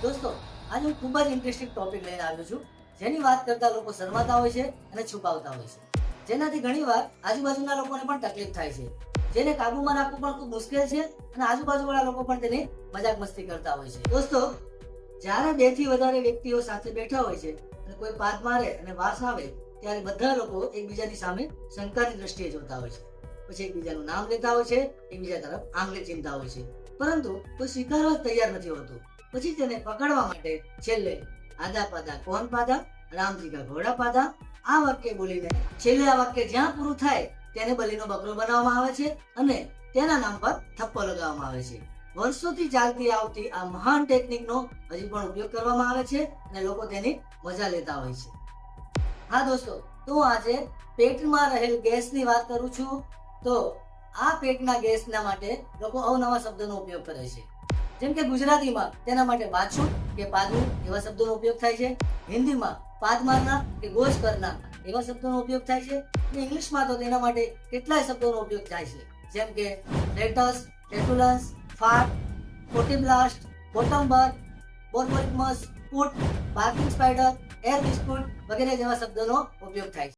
દોસ્તો, આજે હું ખૂબ જ ઇન્ટરેસ્ટિંગ ટોપિક લઈને આવ્યો છું, જેની વાત કરતા લોકો શરમાતા હોય છે અને છુપાવતા હોય છે, જેનાથી ઘણીવાર આજુબાજુના લોકોને પણ તકલીફ થાય છે, જેને કાબૂમાં રાખવું પણ ખૂબ મુશ્કેલ છે અને આજુબાજુવાળા લોકો પણ તેની મજાક મસ્તી કરતા હોય છે. દોસ્તો, જ્યારે 2 થી વધારે વ્યક્તિઓ સાથે બેઠા હોય છે અને કોઈ પાદ મારે અને વાસ આવે ત્યારે બધા લોકો એકબીજાની સામે શંકાની દ્રષ્ટિએ જોતા હોય છે, પછી એકબીજાનું નામ લેતા હોય છે, એકબીજા તરફ આંગળી ચીંધતા હોય છે, પરંતુ કોઈ સ્વીકારવા જ તૈયાર નથી હોતું. પછી તેને પકડવા માટે છેલ્લે આદા પાદા કોણ પાદા, રામજી કા ઘોડા પાદા આ વાક્ય બોલીને છેલ્લે આ વાક્ય જ્યાં પૂરું થાય તેને બલીનો બકરો બનાવવામાં આવે છે અને તેના નામ પર થપ્પો લગાવવામાં આવે છે. વર્ષોથી ચાલતી આવતી આ મહાન ટેકનિકનો હજી પણ ઉપયોગ કરવામાં આવે છે અને લોકો તેની મજા લેતા હોય છે. હા દોસ્તો, તો હું આજે પેટમાં રહેલ ગેસની વાત કરું છું. તો આ પેટના ગેસના માટે લોકો અવનવા શબ્દોનો ઉપયોગ કરે છે. જેમ કે ગુજરાતીમાં તેના માટે વાછું કે પાદું એવા શબ્દોનો ઉપયોગ થાય છે, હિન્દીમાં પાદ મારનાર કે ગોશ કરનાર એવા શબ્દોનો ઉપયોગ થાય છે, અને ઇંગ્લિશમાં તો તેના માટે કેટલાય શબ્દોનો ઉપયોગ થાય છે, જેમ કે લેટસ, લેટુલન્સ, ફાટ, કોટીબ્લાસ્ટ, બોટમ બોર્બોરિકમસ, ફૂટ, બાર્કિંગ સ્પાઈડર, એર બિસ્કુટ વગેરે જેવા શબ્દોનો ઉપયોગ થાય છે.